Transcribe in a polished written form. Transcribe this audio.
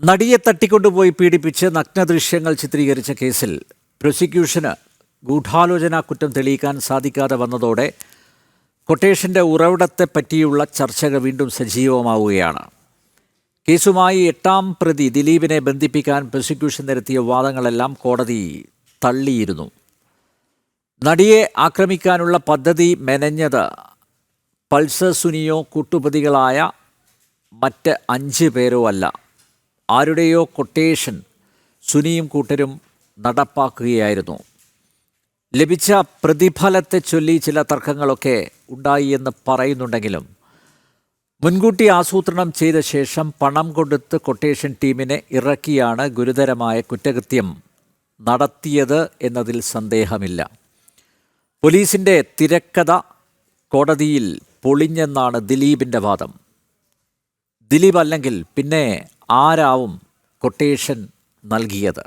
നടിയെ തട്ടിക്കൊണ്ടുപോയി പീഡിപ്പിച്ച് നഗ്നദൃശ്യങ്ങൾ ചിത്രീകരിച്ച കേസിൽ പ്രോസിക്യൂഷന് ഗൂഢാലോചനാ കുറ്റം തെളിയിക്കാൻ സാധിക്കാതെ വന്നതോടെ കൊട്ടേഷൻ്റെ ഉറവിടത്തെപ്പറ്റിയുള്ള ചർച്ചകൾ വീണ്ടും സജീവമാവുകയാണ്. കേസുമായി 8ാം പ്രതി ദിലീപിനെ ബന്ധിപ്പിക്കാൻ പ്രോസിക്യൂഷൻ നിരത്തിയ വാദങ്ങളെല്ലാം കോടതി തള്ളിയിരുന്നു. നടിയെ ആക്രമിക്കാനുള്ള പദ്ധതി മെനഞ്ഞത് പൾസർ സുനിയോ കൂട്ടുപ്രതികളായ മറ്റ് 5 പേരോ അല്ല. ആരുടെയോ കൊട്ടേഷൻ സുനിയും കൂട്ടരും നടപ്പാക്കുകയായിരുന്നു. ലഭിച്ച പ്രതിഫലത്തെ ചൊല്ലി ചില തർക്കങ്ങളൊക്കെ ഉണ്ടായി എന്ന് പറയുന്നുണ്ടെങ്കിലും മുൻകൂട്ടി ആസൂത്രണം ചെയ്ത ശേഷം പണം കൊടുത്ത് കൊട്ടേഷൻ ടീമിനെ ഇറക്കിയാണ് ഗുരുതരമായ കുറ്റകൃത്യം നടത്തിയത് എന്നതിൽ സന്ദേഹമില്ല. പോലീസിൻ്റെ തിരക്കഥ കോടതിയിൽ പൊളിഞ്ഞെന്നാണ് ദിലീപിൻ്റെ വാദം. ദിലീപ് അല്ലെങ്കിൽ പിന്നെ ആരാവും കൊട്ടേഷൻ നൽകിയത്?